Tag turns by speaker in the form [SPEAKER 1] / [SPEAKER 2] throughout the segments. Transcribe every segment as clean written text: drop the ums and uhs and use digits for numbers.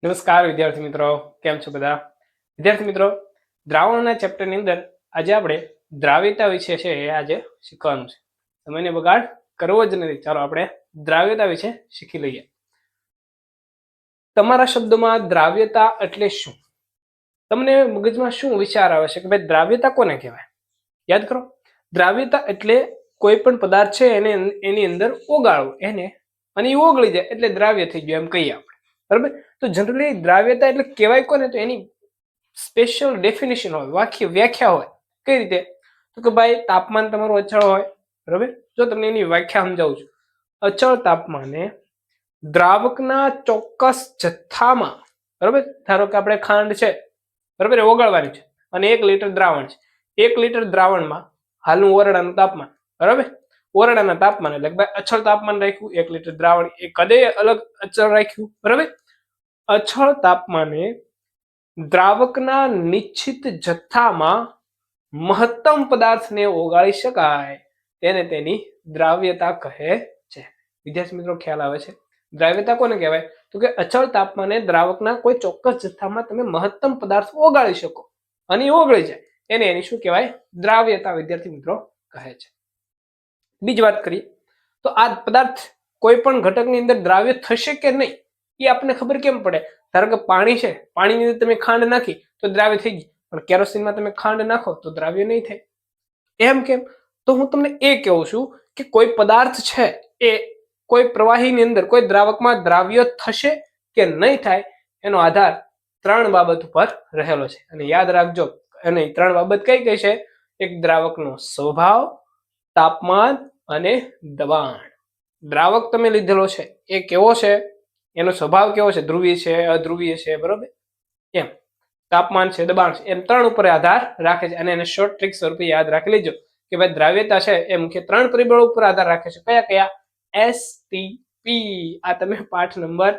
[SPEAKER 1] નમસ્કાર વિદ્યાર્થી મિત્રો, કેમ છો બધા? વિદ્યાર્થી મિત્રો, દ્રાવણના ચેપ્ટરની અંદર આજે આપણે દ્રાવ્યતા વિશે છે એ આજે શીખવાનું છે. સમયને બગાડ કરવો જ નથી. ચાલો આપણે દ્રાવ્યતા વિશે શીખી લઈએ. તમારા શબ્દોમાં દ્રાવ્યતા એટલે શું? તમને મગજમાં શું વિચાર આવે છે કે ભાઈ દ્રાવ્યતા કોને કહેવાય? યાદ કરો, દ્રાવ્યતા એટલે કોઈ પણ પદાર્થ છે એને એની અંદર ઓગાળવું એને, અને એ ઓગળી જાય એટલે દ્રાવ્ય થઈ ગયું એમ કહીએ આપણે, બરાબર? તો જનરલી દ્રાવ્યતા એટલે કહેવાય કોને? તો એની સ્પેશિયલ ડેફિનેશન હોય, વ્યાખ્યા હોય. કઈ રીતે? તો કે ભાઈ તાપમાન તમારું અચળ હોય, બરાબર? જો તમને એની વ્યાખ્યા સમજાવું છું. અચળ તાપમાને દ્રાવકના ચોક્કસ જથ્થામાં, બરાબર, ધારો કે આપણે ખાંડ છે, બરાબર, એ ઓગાળવાની છે અને 1 લીટર દ્રાવણ છે. 1 લીટર દ્રાવણમાં હાલનું ઓરડાનું તાપમાન, બરાબર, ઓરડાના તાપમાન એટલે ભાઈ અચળ તાપમાન રાખ્યું. 1 લીટર દ્રાવણ એ કદે અલગ અચળ રાખ્યું, બરાબર. અચળ તાપમાને દ્રાવકના નિશ્ચિત જથ્થામાં મહત્તમ પદાર્થને ઓગાળી શકાય તેને તેની દ્રાવ્યતા કહે છે. વિદ્યાર્થી મિત્રો, ખ્યાલ આવે છે? દ્રાવ્યતા કોને કહેવાય? તો કે અચળ તાપમાને દ્રાવકના કોઈ ચોક્કસ જથ્થામાં તમે મહત્તમ પદાર્થ ઓગાળી શકો અને એ ઓગળી જાય એને એની શું કહેવાય? દ્રાવ્યતા વિદ્યાર્થી મિત્રો કહે છે. બીજી વાત કરીએ તો આ પદાર્થ કોઈ પણ ઘટકની અંદર દ્રાવ્ય થશે કે નહીં એ આપણને ખબર કેમ પડે? ધારો કે પાણી છે, પાણીની અંદર તમે ખાંડ નાખી તો દ્રાવ્ય થઈ ગઈ, પણ કેરોસીનમાં તમે ખાંડ નાખો તો દ્રાવ્ય નહીં થાય. એમ કેમ? તો હું તમને એ કહું છું કે કોઈ પદાર્થ છે એ કોઈ પ્રવાહીની અંદર કોઈ દ્રાવકમાં દ્રાવ્ય થશે કે નહીં થાય એનો આધાર 3 બાબત ઉપર રહેલો છે. અને યાદ રાખજો, અને 3 બાબત કઈ કઈ છે? એક, દ્રાવકનો સ્વભાવ, તાપમાન અને દબાણ. દ્રાવક તમે લીધેલો છે એ કેવો છે, એનો સ્વભાવ કેવો છે, ધ્રુવીય છે, અધ્રુવીય છે, બરોબર, એમ તાપમાન છે, દબાણ છે, એમ 3 ઉપર આધાર રાખે છે. અને એને શોર્ટ ટ્રિક સ્વરૂપે યાદ રાખી લેજો કે ભાઈ દ્રાવ્યતા છે એ મુખ્ય 3 પરિબળો ઉપર આધાર રાખે છે. કયા કયા? એસટીપી. આ તમે પાઠ નંબર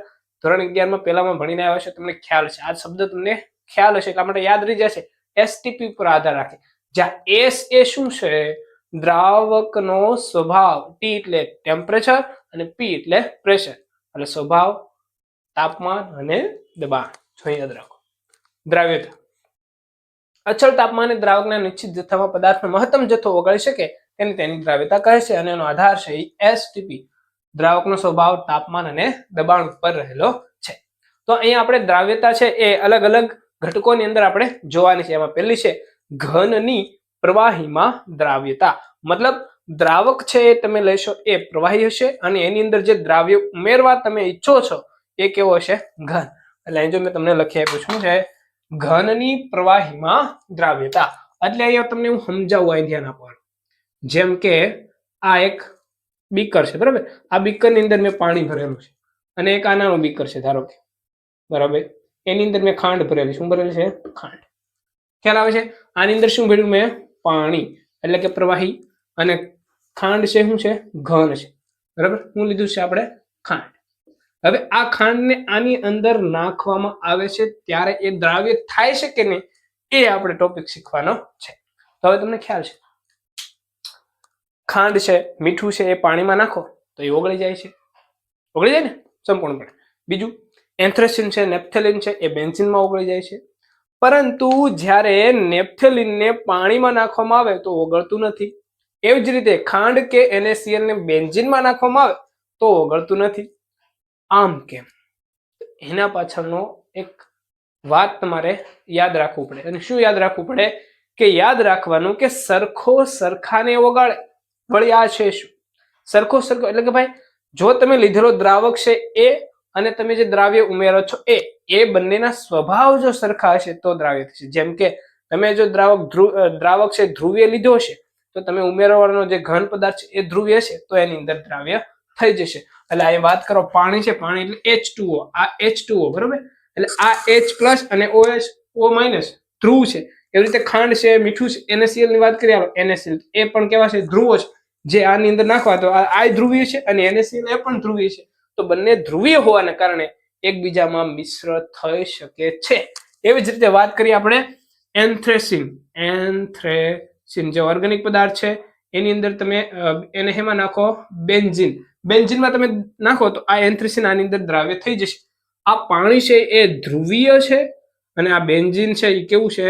[SPEAKER 1] ધોરણ 11 માં પહેલામાં ભણીને આવ્યા છો, તમને ખ્યાલ છે. આ શબ્દ તમને ખ્યાલ હશે એટલા માટે યાદ રહી જશે. એસટીપી ઉપર આધાર રાખે. જ્યાં એસ એ શું છે? દ્રાવકનો સ્વભાવ. ટી એટલે ટેમ્પરેચર અને પી એટલે પ્રેશર, એટલે સ્વભાવ, તાપમાન અને દબાણ. જો યાદ રાખો. દ્રાવ્યતા અચળ તાપમાને દ્રાવકના નિશ્ચિત જથ્થામાં પદાર્થનો મહત્તમ જથ્થો ઓગાળી શકે તેને તેની દ્રાવ્યતા કહે છે. અને એનો આધાર છે એસટીપી, દ્રાવકનો સ્વભાવ, તાપમાન અને દબાણ ઉપર રહેલો છે. તો અહીંયા આપણે દ્રાવ્યતા છે એ અલગ અલગ ઘટકોની અંદર આપણે જોવાની છે. એમાં પહેલી છે ઘનની પ્રવાહીમાં દ્રાવ્યતા. મતલબ દ્રાવક છે એ તમે લેશો એ પ્રવાહી હશે અને એની અંદર જે દ્રાવ્ય ઉમેરવા તમે ઈચ્છો છો એ કેવો હશે? ઘન. એટલે અહીં જો મેં તમને લખી આપ્યું શું છે? ઘનની પ્રવાહીમાં દ્રાવ્યતા. એટલે અહીંયા તમને હું સમજાવું, અહીં ધ્યાન આપવાનું. જેમ કે આ એક બીકર છે, બરાબર, આ બીકરની અંદર મેં પાણી ભરેલું છે અને એક આ નાનું બીકર છે ધારો કે, બરાબર, એની અંદર મેં ખાંડ ભરેલી. શું ભરેલી છે? ખાંડ. ખ્યાલ આવે છે? આની અંદર શું ભર્યું મેં? પાણી, એટલે કે પ્રવાહી. અને ખાંડ છે શું છે? ઘન છે, બરાબર. શું લીધું છે આપણે? ખાંડ. હવે આ ખાંડને આની અંદર નાખવામાં આવે છે ત્યારે એ દ્રાવ્ય થાય છે કે નહીં એ આપણે ટોપિક શીખવાનો છે. તો હવે તમને ખ્યાલ છે, ખાંડ છે, મીઠું છે, એ પાણીમાં નાખો તો એ ઓગળી જાય છે. ઓગળી જાય ને સંપૂર્ણપણે. બીજું એન્થ્રેસિન છે, નેપ્થેલિન છે, એ બેન્ઝીનમાં ઓગળી જાય છે. પરંતુ જ્યારે નેપ્થેલિનને પાણીમાં નાખવામાં આવે તો ઓગળતું નથી. એવી જ રીતે ખાંડ કે NaCl ને બેન્ઝીનમાં નાખવામાં આવે તો ઓગળતું નથી. આમ કેમ? એના પાછળનો એક વાત તમારે યાદ રાખવું પડે. અને શું યાદ રાખવું પડે? કે યાદ રાખવાનું કે સરખો સરખાને ઓગાળે. વળી આ છે શું? સરખો સરખો એટલે કે ભાઈ જો તમે લીધેલો દ્રાવક છે એ અને તમે જે દ્રાવ્ય ઉમેરો છો એ બંનેના સ્વભાવ જો સરખા હશે તો દ્રાવ્ય થશે. જેમ કે તમે જો દ્રાવક છે ધ્રુવીય લીધો હશે તો તમે ઉમેરવાનો જે ઘન પદાર્થ છે એ ધ્રુવીય હશે તો એની અંદર દ્રાવ્ય થઈ જશે. એટલે અહીં વાત કરો પાણી છે, પાણી એટલે H2O, આ H2O, બરોબર, એટલે આ H+ અને OH ધ્રુવ છે. એવી રીતે ખાંડ છે, મીઠું છે, NaCl ની વાત કરીએ આપણે, NaCl એ પણ કેવા છે? ધ્રુવો છે. જે આની અંદર નાખવા તો આ ધ્રુવીય છે અને NaCl એ પણ ધ્રુવીય છે. તો બંને ધ્રુવીય હોવાના કારણે એકબીજામાં મિશ્ર થઈ શકે છે. એવી જ રીતે વાત કરીએ આપણે એન્થ્રેસિન. એન્થ્રેસિન જે ઓર્ગેનિક પદાર્થ છે એની અંદર તમે એને હેમાં નાખો? બેન્ઝીન. બેન્ઝીનમાં તમે નાખો તો આ એન્થ્રેસિન આની અંદર દ્રાવ્ય થઈ જશે. આ પાણી છે એ ધ્રુવીય છે અને આ બેન્ઝીન છે એ કેવું છે?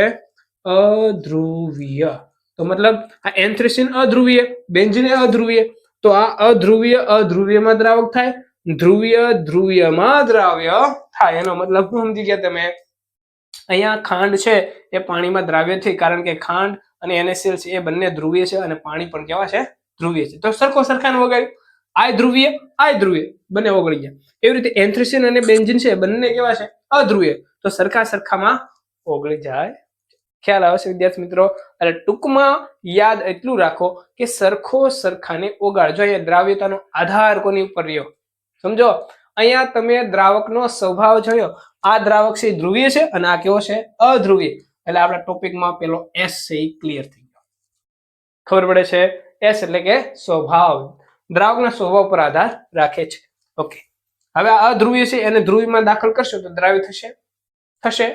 [SPEAKER 1] અધ્રુવીય. તો મતલબ આ એન્થ્રેસીન અધ્રુવીય, બેન્ઝીન એ અધ્રુવીય. તો આ અધ્રુવીય અધ્રુવીયમાં દ્રાવક થાય, ધ્રુવીય ધ્રુવીયમાં દ્રાવ્ય થાય. એનો મતલબ શું સમજી ગયા તમે? અહીંયા ખાંડ છે એ પાણીમાં દ્રાવ્ય થઈ, કારણ કે ખાંડ અને NaCl છે એ બંને ધ્રુવીય છે અને પાણી પણ કેવા છે? ધ્રુવીય છે. તો સરખો સરખાને વગાડ્યું, આ ધ્રુવીય આ ધ્રુવીય બંને ઓગળી ગયા. એવી રીતે એન્થ્રેસીન અને બેન્ઝીન છે બંને કેવા છે? અધ્રુવીય. તો સરખા સરખામાં ઓગળી જાય. ખ્યાલ આવશે વિદ્યાર્થી મિત્રો? એટલે ટૂંકમાં યાદ એટલું રાખો કે સરખો સરખાને ઓગાળજો. અહીંયા દ્રાવ્યતાનો આધાર કોની ઉપર રહ્યો? સમજો, અહીંયા તમે દ્રાવકનો સ્વભાવ જોયો. આ દ્રાવક છે ધ્રુવીય છે અને આ કેવો છે? અધ્રુવીય. એટલે આપણા ટોપિકમાં પેલો S છે એ ક્લિયર થઈ ગયો. ખબર પડે છે? S એટલે કે સ્વભાવ, દ્રાવકના સ્વભાવ પર આધાર રાખે છે. ઓકે, હવે આ અધ્રુવીય છે એને ધ્રુવીમાં દાખલ કરશો તો દ્રાવ્ય થશે? થશે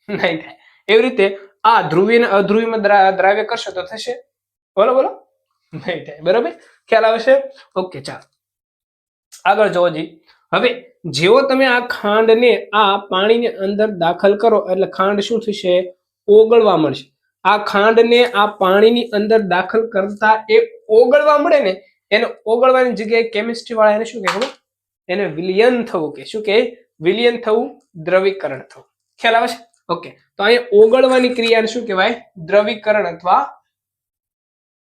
[SPEAKER 1] નહીં થાય. એવી રીતે આ ધ્રુવીય અને અધ્રુવીમાં દ્રાવ્ય કરશો તો થશે? બોલો બોલો, નહીં થાય. બરાબર, ખ્યાલ આવે છે? ઓકે, ચાલો આગળ જોવો જી. હવે જેવો તમે આ ખાંડને આ પાણીની અંદર દાખલ કરો એટલે ખાંડ શું થશે? ઓગળવા મળશે. આ ખાંડને આ પાણીની અંદર દાખલ કરતા એ ઓગળવા મળે ને, એને ઓગળવાની જગ્યાએ કેમિસ્ટ્રી વાળા એને શું કહે ખબર? એને વિલયન થવું કે શું કહે? વિલયન થવું, દ્રવીકરણ થવું. ખ્યાલ આવે છે? ઓકે, તો અહીંયા ઓગળવાની ક્રિયાને શું કહેવાય? દ્રવીકરણ અથવા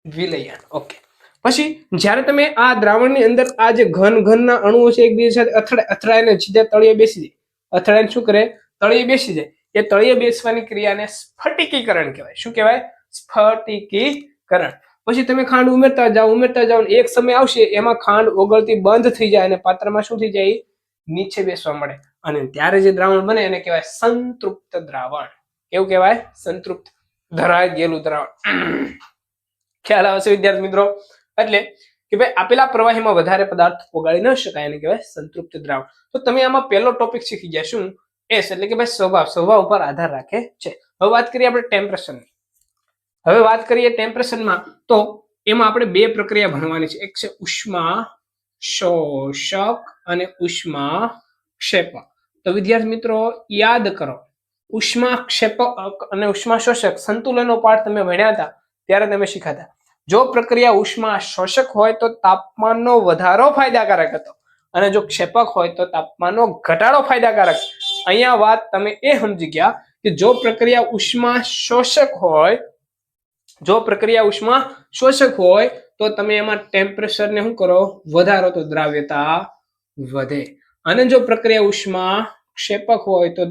[SPEAKER 1] વિલયન. ઓકે, પછી જ્યારે તમે આ દ્રાવણની અંદર આ જે ઘનના અણુઓ છે એકબીજા સાથે અથડાઈને સીધા તળિયે બેસી જાય. અથડાઈને શું કરે? તળિયે બેસી જાય. એ તળિયે બેસવાની ક્રિયાને સ્ફટિકીકરણ કહેવાય. શું કહેવાય? સ્ફટિકીકરણ. પછી તમે ખાંડ ઉમેરતા જાઓ, એક સમય આવશે એમાં ખાંડ ઓગળતી બંધ થઈ જાય અને પાત્રમાં શું થઈ જાય? નીચે બેસવા મળે અને ત્યારે જે દ્રાવણ બને એને કહેવાય સંતૃપ્ત દ્રાવણ. કેવું કહેવાય? સંતૃપ્ત, ધરાઈ ગયેલું દ્રાવણ. ખ્યાલ આવશે વિદ્યાર્થી મિત્રો? એટલે કે ભાઈ આપેલા પ્રવાહીમાં વધારે પદાર્થ ઓગાળી ન શકાય એને કહેવાય સંતૃપ્ત દ્રાવણ. તો તમે આમાં પહેલો ટોપિક શીખી ગયા. શું? S એટલે કે ભાઈ સ્વભાવ ઉપર આધાર રાખે છે. હવે વાત કરીએ આપણે ટેમ્પરેચરની. હવે વાત કરીએ ટેમ્પરેચરમાં, તો એમાં આપણે બે પ્રક્રિયા ભણવાની છે. એક છે ઉષ્મા શોષક અને ઉષ્મા ક્ષેપક. તો વિદ્યાર્થી મિત્રો યાદ કરો, ઉષ્મા ક્ષેપક અને ઉષ્મા શોષક સંતુલનનો પાઠ તમે ભણ્યા હતા ત્યારે તમે શીખાતા. જો પ્રક્રિયા ઉષ્મા શોષક હોય તો તાપમાનનો વધારો ફાયદાકારક હતો અને જો ક્ષેપક હોય તો તાપમાનનો ઘટાડો ફાયદાકારક. અહીંયા વાત તમે એ સમજી ગયા કે જો પ્રક્રિયા ઉષ્મા શોષક હોય, તો તમે એમાં ટેમ્પરેચરને શું કરો? વધારો, તો દ્રાવ્યતા વધે. અને જો પ્રક્રિયા ઉષ્મા ક્ષેપક હોય તો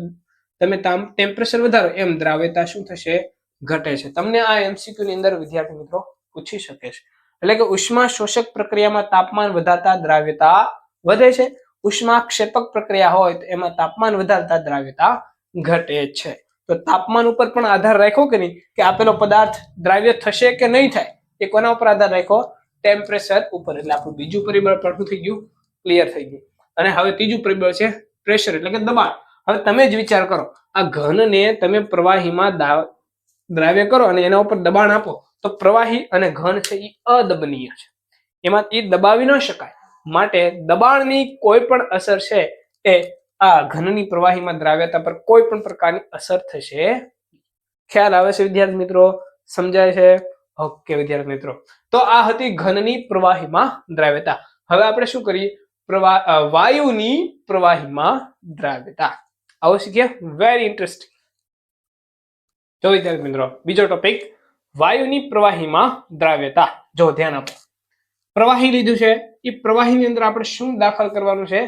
[SPEAKER 1] તમે ટેમ્પરેચર વધારો એમ દ્રાવ્યતા શું થશે? ઘટે છે. તમને આ MCQ ની અંદર વિદ્યાર્થી મિત્રો પૂછી શકે છે. એટલે કે ઉષ્મા શોષક પ્રક્રિયામાં તાપમાન વધારતા દ્રાવ્યતા વધે છે. ઉષ્મા ક્ષેપક પ્રક્રિયા હોય તો એમાં તાપમાન વધારતા દ્રાવ્યતા ઘટે છે. તો તાપમાન ઉપર પણ આધાર રાખ્યો કે નહીં, કે આપેલો પદાર્થ દ્રાવ્ય થશે કે નહીં થાય, એ કોના ઉપર આધાર રાખ્યો? ટેમ્પરેચર ઉપર. એટલે આપણું બીજું પરિબળ પણ થઈ ગયું, ક્લિયર થઈ ગયું. અને હવે ત્રીજું પરિબળ છે પ્રેશર એટલે કે દબાણ. હવે તમે જ વિચાર કરો, આ ઘનને તમે પ્રવાહીમાં દ્રાવ્ય કરો અને એના ઉપર દબાણ આપો તો પ્રવાહી અને ઘન છે એ અદબનીય છે, એમાં એ દબાવી ન શકાય. માટે દબાણની કોઈ પણ અસર છે એ આ ઘનની પ્રવાહીમાં દ્રાવ્યતા પર કોઈ પણ પ્રકારની અસર થશે. ખ્યાલ આવે છે વિદ્યાર્થી મિત્રો? સમજાય છે? ઓકે વિદ્યાર્થી મિત્રો, તો આ હતી ઘનની પ્રવાહીમાં દ્રાવ્યતા. હવે આપણે શું કરીએ? વાયુની પ્રવાહીમાં દ્રાવ્યતા. આવું શીખ્યા? Very interesting. જો વિદ્યાર્થી મિત્રો બીજો ટોપિક, વાયુની પ્રવાહીમાં દ્રાવ્યતા. જો ધ્યાન આપો, પ્રવાહી લીધું છે, એ પ્રવાહીની અંદર આપણે શું દાખલ કરવાનું છે?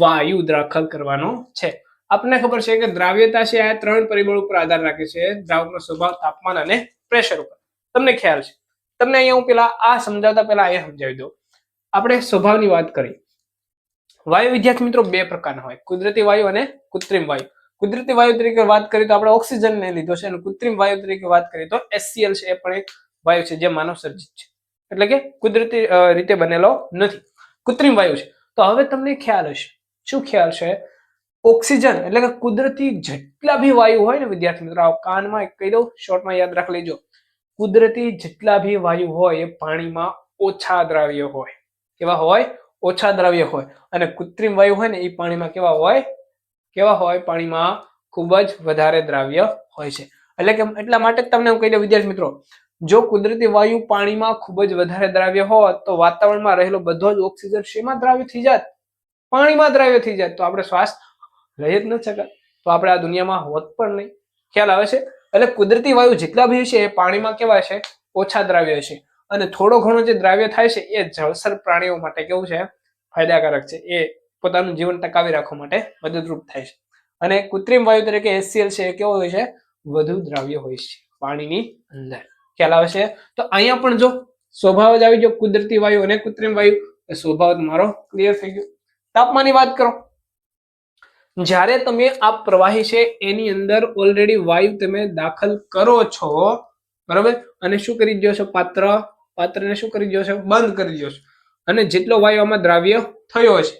[SPEAKER 1] વાયુ દાખલ કરવાનો છે. આપણને ખબર છે કે દ્રાવ્યતા છે આ ત્રણ પરિબળ ઉપર આધાર રાખે છે: દ્રાવકનો સ્વભાવ, તાપમાન અને પ્રેશર ઉપર. તમને ખ્યાલ છે? તમને અહીંયા હું પેલા આ સમજાવતા પહેલા એ સમજાવી દઉં. આપણે સ્વભાવની વાત કરી. વાયુ વિદ્યાર્થી મિત્રો બે પ્રકારના હોય: કુદરતી વાયુ અને કૃત્રિમ વાયુ. કુદરતી વાયુ તરીકે વાત કરીએ તો આપણે ઓક્સિજનને લીધો છે, અને કૃત્રિમ વાયુ તરીકે વાત કરીએ તો HCl છે, એ પણ એક વાયુ છે જે માનવ સર્જિત છે, એટલે કે કુદરતી રીતે બનેલો નથી, કૃત્રિમ વાયુ છે. તો હવે તમને ખ્યાલ હશે, શું ખ્યાલ છે? ઓક્સિજન એટલે કે કુદરતી જેટલા બી વાયુ હોય ને વિદ્યાર્થી મિત્રો, કાનમાં કહી દઉં, શોર્ટમાં યાદ રાખી લેજો. કુદરતી જેટલા બી વાયુ હોય એ પાણીમાં ઓછા દ્રાવ્ય હોય. કેવા હોય? ઓછા દ્રાવ્ય હોય. અને કૃત્રિમ વાયુ હોય ને એ પાણીમાં કેવા હોય? કેવા હોય? પાણીમાં ખૂબ જ વધારે દ્રાવ્ય હોય છે. એટલે કે એટલા માટે જ તમને હું કહી દઉં વિદ્યાર્થી મિત્રો, જો કુદરતી વાયુ પાણીમાં ખૂબ જ વધારે દ્રાવ્ય હોત તો વાતાવરણમાં રહેલો બધો જ ઓક્સિજન શેમાં દ્રાવ્ય થઈ જાત? પાણીમાં દ્રાવ્ય થઈ જાય. તો આપણે શ્વાસ લઈ જ ન શકત, તો આપણે આ દુનિયામાં હોત પણ નહીં. ખ્યાલ આવે છે? એટલે કુદરતી વાયુ જેટલા બી છે એ પાણીમાં કેવા છે? ઓછા દ્રાવ્ય છે. અને થોડો ઘણો જે દ્રાવ્ય થાય છે એ જળચર પ્રાણીઓ માટે કેવું છે? ફાયદાકારક છે. એ પોતાનું જીવન ટકાવી રાખવા માટે મદદરૂપ થાય છે. અને કૃત્રિમ વાયુ તરીકે HCl છે એ કેવો હોય છે? વધુ દ્રાવ્ય હોય છે પાણીની અંદર. ખ્યાલ આવે છે? તો અહીંયા પણ જો સ્વભાવ જ આવી ગયો, કુદરતી વાયુ અને કૃત્રિમ વાયુ. સ્વભાવ તમારો ક્લિયર થઈ ગયો. તાપમાનની વાત કરો. જ્યારે તમે આ પ્રવાહી છે એની અંદર ઓલરેડી વાયુ તમે દાખલ કરો છો, બરાબર, અને શું કરી દો છો? પાત્રને શું કરી દો છો? બંધ કરી દો છો. અને જેટલો વાયુ આમાં દ્રાવ્ય થયો છે,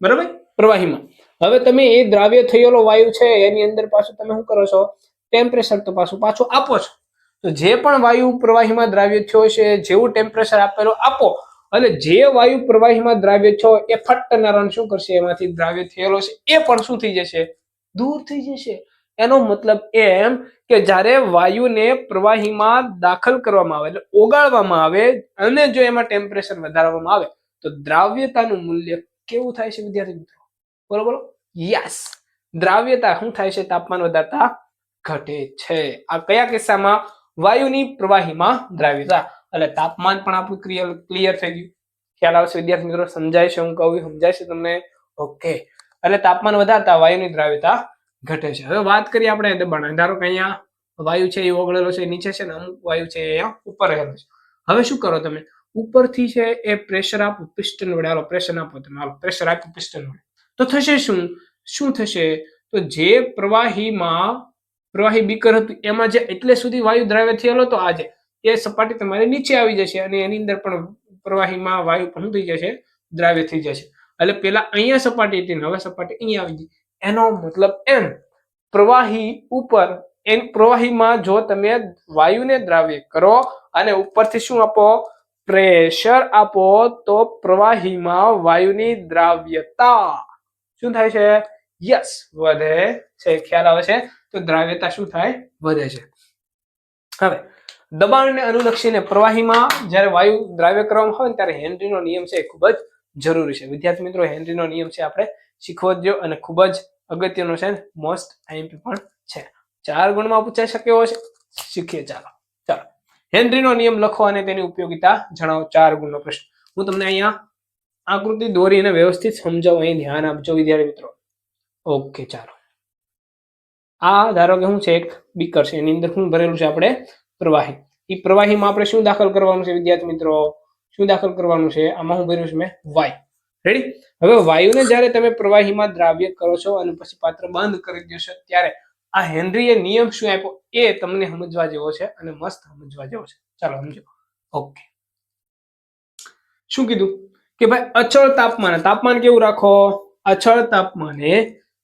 [SPEAKER 1] બરાબર, પ્રવાહીમાં, હવે તમે એ દ્રાવ્ય થયેલો વાયુ છે એની અંદર પાછું તમે શું કરો છો? ટેમ્પરેચર તો પાછું આપો છો. તો જે પણ વાયુ પ્રવાહીમાં દ્રાવ્ય થયો છે, જેવું ટેમ્પરેચર આપેલો આપો, અને જે વાયુ પ્રવાહીમાં દ્રાવ્ય છો એ ફટનારાયણ શું કરશે? એમાંથી દ્રાવ્ય થયેલો છે એ પણ શું થઈ જશે? દૂર થઈ જશે. એનો મતલબ એમ કે જ્યારે વાયુને પ્રવાહીમાં દાખલ કરવામાં આવે, એટલે ઓગાળવામાં આવે, અને જો એમાં ટેમ્પરેચર વધારવામાં આવે તો દ્રાવ્યતાનું મૂલ્ય કેવું થાય છે વિદ્યાર્થી મિત્રો? બરોબર? યસ, દ્રાવ્યતા શું થાય છે? તાપમાન વધારતા ઘટે છે. આ કયા કિસ્સામાં? વાયુની પ્રવાહીમાં દ્રાવ્યતા. એટલે તાપમાન પણ આપણું ક્લિયર થઈ ગયું. ખ્યાલ આવશે વિદ્યાર્થી મિત્રો? સમજાય છે? હું કહું સમજાય છે તમને? ઓકે. એટલે તાપમાન વધારતા વાયુની દ્રાવ્યતા ઘટે છે. હવે વાત કરીએ આપણે દબાણ. ધારો કે અહીંયા વાયુ છે એ ઓગળેલો છે, નીચે છે ને અમુક વાયુ છે અહીંયા ઉપર રહેલો છે. હવે શું કરો તમે? ઉપરથી છે એ પ્રેશર આપો પિસ્ટન વડે. હાલો પ્રેશર આપો તમે, હાલો પ્રેશર આપો પિસ્ટન વડે. તો થશે શું થશે? તો જે પ્રવાહી બીકર હતું એમાં જે એટલે સુધી વાયુ દ્રાવ્ય થયેલો હતો, આજે એ સપાટી તમારી નીચે આવી જશે, અને એની અંદર પણ પ્રવાહીમાં વાયુ પણ થઈ જશે, દ્રાવ્ય થઈ જશે. એટલે પેલા અહીંયા સપાટી હતી, હવે સપાટી અહીંયા આવી ગઈ. એનો મતલબ એમ, પ્રવાહીમાં જો તમે વાયુને દ્રાવ્ય કરો અને ઉપરથી શું આપો? પ્રેશર આપો, તો પ્રવાહીમાં વાયુની દ્રાવ્યતા શું થાય છે? યસ, વધે છે. ખ્યાલ આવે છે? તો દ્રાવ્યતા શું થાય? વધે છે. હવે દબાણને અનુલક્ષીને પ્રવાહીમાં જ્યારે વાયુ દ્રાવ્ય કરવામાં આવે ત્યારે હેનરીનો નિયમ છે એ ખૂબ જ જરૂરી છે. વિદ્યાર્થી મિત્રો, હેનરીનો નિયમ છે આપણે શીખવો જ અને ખૂબ જ અગત્યનો છે, મોસ્ટ આઈએમપી પણ છે. 4 ગુણમાં પૂછાઈ શકે એવો છે. શીખીએ. ચાલો હેનરીનો નિયમ લખો અને તેની ઉપયોગિતા જણાવો. 4 ગુણનો પ્રશ્ન. હું તમને અહીંયા આકૃતિ દોરીને વ્યવસ્થિત સમજાવું, અહીં ધ્યાન આપજો વિદ્યાર્થી મિત્રો. ઓકે, ચાલો. આ ધારો કે શું છે? એક બીકર છે, એની અંદર શું ભરેલું છે? આપણે પ્રવાહી. એ પ્રવાહીમાં આપણે શું દાખલ કરવાનું છે વિદ્યાર્થી મિત્રો? શું દાખલ કરવાનું છે? આમાં શું ભર્યું છે મેં? વાયુ. રેડી? હવે વાયુને જ્યારે તમે પ્રવાહીમાં દ્રાવ્ય કરો છો અને પછી પાત્ર બંધ કરી દો છો, ત્યારે આ હેનરીએ નિયમ શું આપ્યો એ તમને સમજવા જેવો છે અને મસ્ત સમજવા જેવો છે. ચાલો સમજો. ઓકે. શું કીધું? કે ભાઈ અચળ તાપમાન કેવું રાખો? અચળ તાપમાને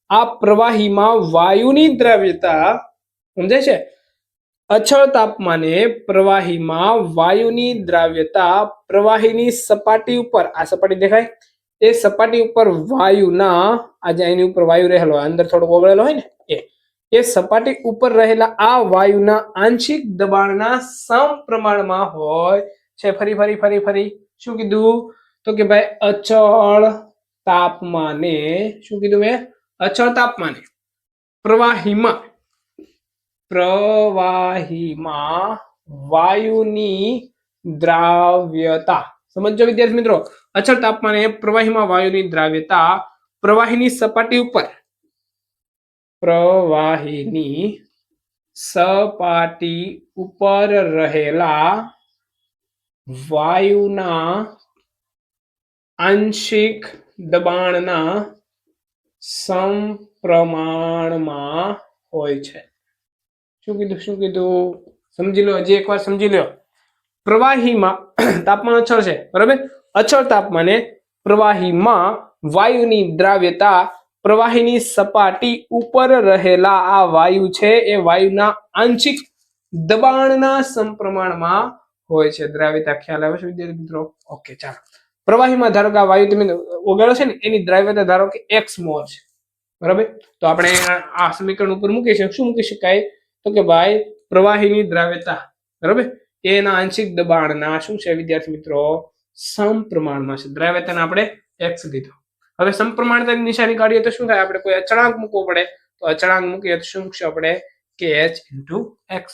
[SPEAKER 1] આ પ્રવાહીમાં વાયુની દ્રાવ્યતા, સમજાય છે? અચળ તાપમાને પ્રવાહીમાં વાયુની દ્રાવ્યતા પ્રવાહીની સપાટી ઉપર, આ સપાટી દેખાય, એ સપાટી ઉપર વાયુના, આજે એની ઉપર વાયુ રહેલો, અંદર થોડો ઓગળેલો હોય ને, એ સપાટી ઉપર રહેલા આ વાયુના આંશિક દબાણના સમપ્રમાણમાં હોય છે. ફરી શું કીધું? તો કે ભાઈ અચળ તાપમાને, શું કીધું મેં? અચળ તાપમાને પ્રવાહીમાં વાયુની દ્રાવ્યતા, સમજો વિદ્યાર્થી મિત્રો, અચળ તાપમાને પ્રવાહીમાં વાયુની દ્રાવ્યતા પ્રવાહીની સપાટી ઉપર રહેલા વાયુના આંશિક દબાણના સમપ્રમાણમાં હોય છે. શું કીધું? સમજી લો, હજી એકવાર સમજી લો. પ્રવાહીમાં તાપમાન અચળ છે, બરાબર? અચળ તાપમાને પ્રવાહીમાં વાયુની દ્રાવ્યતા પ્રવાહીની સપાટી ઉપર રહેલા આ વાયુ છે એ વાયુના આંશિક દબાણના સમપ્રમાણમાં હોય છે. દ્રાવ્યતા ખ્યાલ આવે છે વિદ્યાર્થી મિત્રો? ઓકે, ચાલો. પ્રવાહીમાં ધારો કે આ વાયુ તમે ઓગાળો છે ને, એની દ્રાવ્યતા ધારો કે x મોલ છે, બરાબર. તો આપણે આ સમીકરણ ઉપર મૂકી શકીએ. શું મૂકી શકાય? તો કે ભાઈ પ્રવાહીની દ્રાવ્યતા, બરાબર, એના આંશિક દબાણના શું છે વિદ્યાર્થી મિત્રો? સમપ્રમાણમાં છે. દ્રાવ્યતાને આપણે x લીધો. હવે સમપ્રમાણતાની નિશાની કાઢીએ તો શું થાય? આપણે કોઈ અચળાંક મૂકવો પડે. તો અચળાંક મૂકીએ તો શું મૂકશું આપણે? kh into x.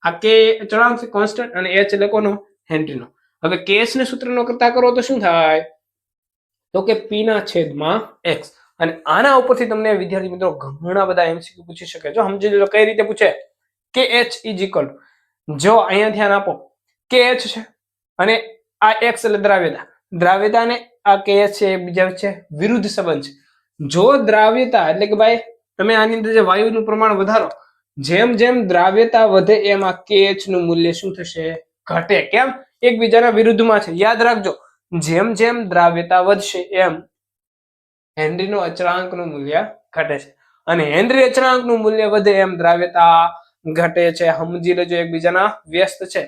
[SPEAKER 1] આ k અચળાંક છે, કોન્સ્ટન્ટ, અને h એટલે કોનો? હેનરીનો. હવે kh ને સૂત્રનો કરતા કરો તો શું થાય? તો કે p ના છેદમાં x. અને આના ઉપરથી તમને વિદ્યાર્થી મિત્રો ઘણા બધા MCQ પૂછી શકે. જો સમજી લો કઈ રીતે પૂછે. kh is equal to, જો અહીંયા ધ્યાન આપો, kh છે અને આ x એટલે દ્રાવ્યતા. દ્રાવ્યતા ને આ kh છે એ બીજા વચ્ચે વિરુદ્ધ સંબંધ છે. જો દ્રાવ્યતા એટલે કે ભાઈ તમે આની અંદર જે વાયુનું પ્રમાણ વધારો, જેમ જેમ દ્રાવ્યતા વધે એમ આ kh નું મૂલ્ય શું થશે? ઘટે. કેમ? એકબીજાના વિરુદ્ધમાં છે. યાદ રાખજો, જેમ જેમ દ્રાવ્યતા વધશે એમ હેનરીનો અચળાંકનું મૂલ્ય ઘટે છે, અને હેનરી અચળાંકનું મૂલ્ય વધે એમ દ્રાવ્યતા ઘટે છે. સમજી લેજો, એકબીજાના વ્યસ્ત છે.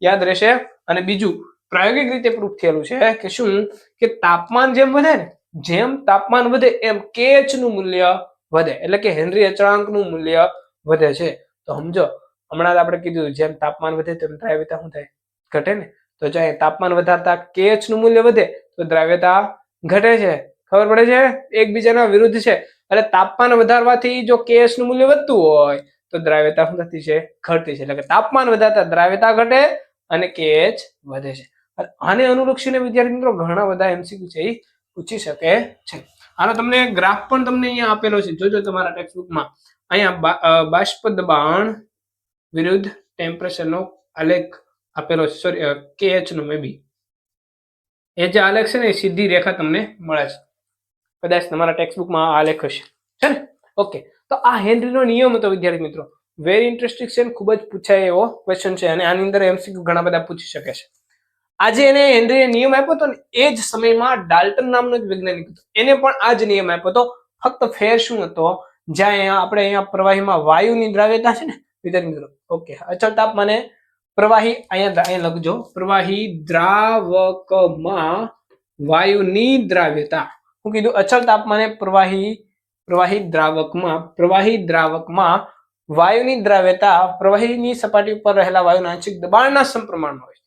[SPEAKER 1] યાદ રહેશે. અને બીજું પ્રાયોગિક રીતે પ્રૂફ થયેલું છે કે શું? કે તાપમાન જેમ વધે ને, જેમ તાપમાન વધે એમ kh નું મૂલ્ય વધે, એટલે કે હેનરી અચળાંકનું મૂલ્ય વધે છે. તો સમજો, હમણાં આપણે કીધું જેમ તાપમાન વધે તેમ દ્રાવ્યતા શું થાય? ઘટે ને. તો જો તાપમાન વધારતા kh નું મૂલ્ય વધે તો દ્રાવ્યતા ઘટે છે. ખબર પડે છે? એકબીજાના વિરુદ્ધ છે. એટલે તાપમાન વધારવાથી જો kh નું મૂલ્ય વધતું હોય તો દ્રાવ્યતા શું થતી છે? ઘટતી છે. એટલે કે તાપમાન વધારતા દ્રાવ્યતા ઘટે અને kh વધે છે. આને અનુલક્ષીને વિદ્યાર્થી મિત્રો ઘણા બધા MCQ છે એ પૂછી શકે છે. આનો તમને ગ્રાફ પણ તમને અહીંયા આપેલો છે, જોજો તમારા ટેક્સ્ટબુકમાં. અહીંયા બાષ્પ દબાણ વિરુદ્ધ ટેમ્પરેચરનો આલેખ આપેલો છે. સોરી, kh નો મેબી એ જે આલેખ છે ને એ સીધી રેખા તમને મળે છે. કદાચ તમારા ટેક્સ્ટબુકમાં આ આલેખ હશે, છે ને? ઓકે. તો આ હેનરીનો નિયમ હતો વિદ્યાર્થી મિત્રો. વેરી ઇન્ટરેસ્ટિંગ છે, ખૂબ જ પૂછાય એવો ક્વેશ્ચન છે, અને આની અંદર MCQ ઘણા બધા પૂછી શકે છે. આજે એને હેનરીએ નિયમ આપ્યો હતો ને, એ જ સમયમાં ડાલ્ટન નામનો એક વૈજ્ઞાનિક હતો, એને પણ આ જ નિયમ આપ્યો હતો. ફક્ત ફેર શું હતો? જ્યાં આપણે અહીંયા પ્રવાહીમાં વાયુની દ્રાવ્યતા છે ને વિદ્યાર્થી મિત્રો, ઓકે, અચળ તાપમાને પ્રવાહી, અહીંયા લખજો, પ્રવાહી દ્રાવકમાં વાયુની દ્રાવ્યતા. હું કીધું? અચળ તાપમાને પ્રવાહી દ્રાવકમાં વાયુની દ્રાવ્યતા પ્રવાહીની સપાટી ઉપર રહેલા વાયુના આંશિક દબાણના સમપ્રમાણમાં હોય.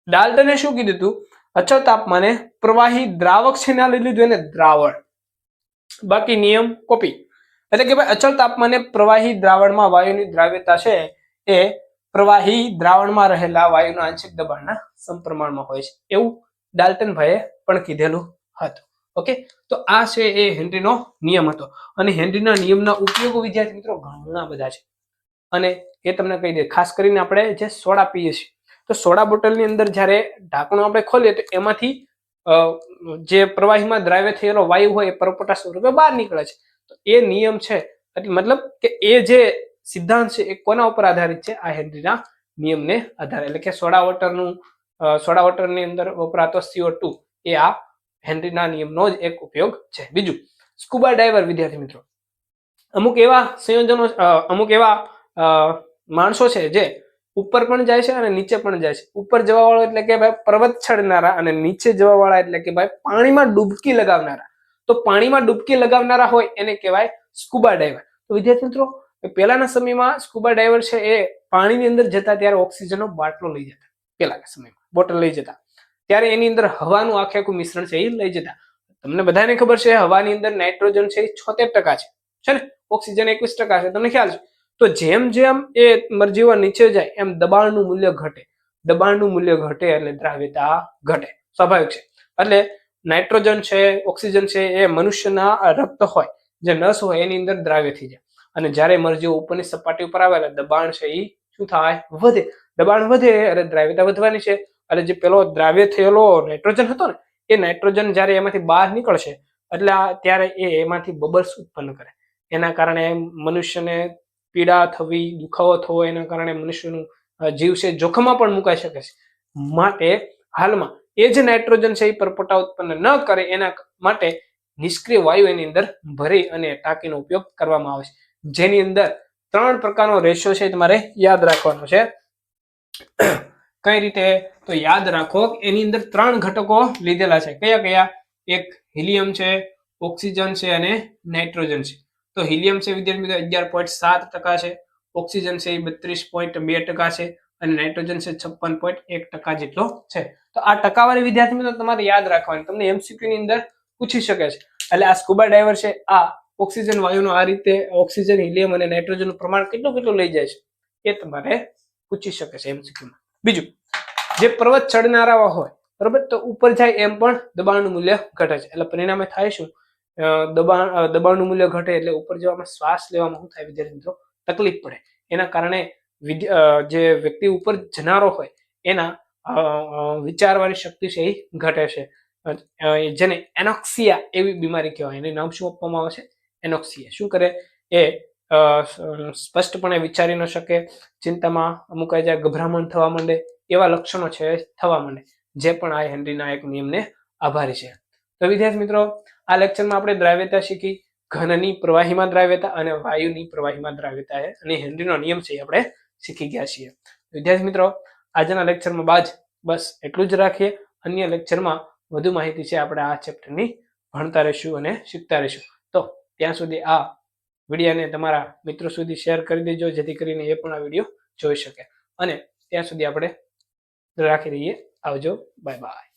[SPEAKER 1] ડાલ્ટને શું કીધું હતું? અચળ તાપમાને પ્રવાહી દ્રાવક છે ને લઈ લીધું એને દ્રાવણ, બાકી નિયમ કોપી. એટલે કે ભાઈ અચળ તાપમાને પ્રવાહી દ્રાવણમાં વાયુની દ્રાવ્યતા છે એ પ્રવાહી દ્રાવણમાં રહેલા વાયુના આંશિક દબાણના સમપ્રમાણમાં હોય છે, એવું ડાલ્ટનભાઈએ પણ કીધેલું હતું. ઓકે. તો આ છે એ હેનરીનો નિયમ હતો. અને હેનરીના નિયમના ઉપયોગો વિદ્યાર્થી મિત્રો ઘણા બધા છે, અને એ તમને કહી દે. ખાસ કરીને આપણે જે સોડા પીએ છીએ, તો સોડા બોટલની અંદર જ્યારે ઢાંકણું આપણે ખોલીએ તો એમાંથી જે પ્રવાહીમાં દ્રાવ્ય થયેલો વાયુ હોય એ પરપોટા સ્વરૂપે બહાર નીકળે છે. તો એ નિયમ છે, એટલે મતલબ કે એ જે સિદ્ધાંત છે એ કોના ઉપર આધારિત છે? આ હેનરીના નિયમને આધારે. એટલે કે સોડા વોટરની અંદર વપરાતો CO2 એ આ હેનરીના નિયમનો જ એક ઉપયોગ છે. બીજું, સ્કુબા ડાઈવર વિદ્યાર્થી મિત્રો, અમુક એવા સંયોજનો, અમુક એવા માણસો છે જે ઉપર પણ જાય છે અને નીચે પણ જાય છે. ઉપર જવા વાળો એટલે કે ભાઈ પર્વત ચડનારા, અને નીચે જવા વાળા એટલે કે ભાઈ પાણીમાં ડૂબકી લગાવનારા. તો પાણીમાં ડૂબકી લગાવનારા હોય એને કહેવાય સ્કુબા ડાઈવર. તો વિદ્યાર્થી મિત્રો, પહેલાના સમયમાં સ્કુબા ડાઈવર છે એ પાણીની અંદર જતા ત્યારે ઓક્સિજનનો બાટલો લઈ જતા. પહેલાના સમયમાં બોટલ લઈ જતા ત્યારે એની અંદર હવાનું આખું મિશ્રણ છે એ લઈ જતા. તમને બધાને ખબર છે હવાની અંદર નાઇટ્રોજન છે એ 76% છે ને, ઓક્સિજન 21% છે, તમને ખ્યાલ છે. તો જેમ જેમ એ મરજીવા નીચે જાય એમ દબાણનું મૂલ્ય ઘટે. દબાણનું મૂલ્ય ઘટે એટલે દ્રાવ્યતા ઘટે, સ્વાભાવિક છે. એટલે નાઇટ્રોજન છે, ઓક્સિજન છે એ મનુષ્યના રક્ત હોય, જે નસ હોય એની અંદર દ્રાવ્ય થઈ જાય. અને જ્યારે મરજીવો ઉપરની સપાટી ઉપર આવે એટલે દબાણ છે એ શું થાય? વધે. દબાણ વધે એટલે દ્રાવ્યતા વધવાની છે. એટલે જે પેલો દ્રાવ્ય થયેલો નાઇટ્રોજન હતો ને, એ નાઇટ્રોજન જ્યારે એમાંથી બહાર નીકળશે એટલે ત્યારે એમાંથી બબલ્સ ઉત્પન્ન કરે. એના કારણે મનુષ્યને પીડા થવી, દુખાવો થવો, એના કારણે મનુષ્યનું જીવ છે જોખમમાં પણ મુકાઈ શકે છે. માટે હાલમાં એ જે નાઇટ્રોજન છે એ પરપોટા ઉત્પન્ન ન કરે એના માટે નિષ્ક્રિય વાયુ એની અંદર ભરી અને ટાંકીનો ઉપયોગ કરવામાં આવે છે, જેની અંદર 3 પ્રકારનો રેશિયો છે તમારે યાદ રાખવાનો છે. કઈ રીતે? તો યાદ રાખો, એની અંદર 3 ઘટકો લીધેલા છે. કયા કયા? એક હિલિયમ છે, ઓક્સિજન છે અને નાઇટ્રોજન છે. તો હિલિયમ છે વિદ્યાર્થી મિત્રો 11.7% છે, ઓક્સિજન છે એ 32.2% છે, અને નાઇટ્રોજન છે 56.1% જેટલો છે. તો આ ટકાવારી વિદ્યાર્થી મિત્રો તમારે યાદ રાખવાની, તમને એમસીક્યુ ની અંદર પૂછી શકે છે. એટલે આ સ્કુબા ડાઈવર છે આ ઓક્સિજન વાયુનો આ રીતે ઓક્સિજન, હિલિયમ અને નાઇટ્રોજનનું પ્રમાણ કેટલું લઈ જાય છે એ તમારે પૂછી શકે છે એમસીક્યુ માં. બીજું, જે પર્વત ચડનારા હોય બરોબર, તો ઉપર જાય એમ પણ દબાણનું મૂલ્ય ઘટે છે. એટલે પરિણામે થાય શું, દબાણનું મૂલ્ય ઘટે એટલે ઉપર જવામાં શ્વાસ લેવામાં શું થાય વિદ્યાર્થી મિત્રો, તકલીફ પડે. એના કારણે જે વ્યક્તિ ઉપર જનારો હોય એના વિચારવાની શક્તિ છે એ ઘટે છે, જેને એનોક્સિયા એવી બીમારી કહેવાય. એનું નામ શું આપવામાં આવે છે, એનોક્સિયા. શું કરે એ સ્પષ્ટપણે વિચારી ન શકે, ચિંતામાં અમુક જાય ગભરામણ થવા માંડે, એવા લક્ષણો છે થવા માંડે, જે પણ આ હેનરીના એક નિયમને આભારી છે. તો વિદ્યાર્થી મિત્રો આ લેક્ચરમાં આપણે દ્રાવ્યતા શીખી, ઘનની પ્રવાહીમાં દ્રાવ્યતા અને વાયુની પ્રવાહીમાં દ્રાવ્યતા અને હેનરીનો નિયમ છે આપણે શીખી ગયા છીએ. વિદ્યાર્થી મિત્રો આજના લેક્ચરમાં બસ એટલું જ રાખીએ. અન્ય લેક્ચરમાં વધુ માહિતી છે આપણે આ ચેપ્ટરની ભણતા રહીશું અને શીખતા રહીશું. તો ત્યાં સુધી આ વિડીયોને તમારા મિત્રો સુધી શેર કરી દેજો, જેથી કરીને એ પણ આ વિડીયો જોઈ શકે. અને ત્યાં સુધી આપણે રાખી દઈએ. આવજો, બાય બાય.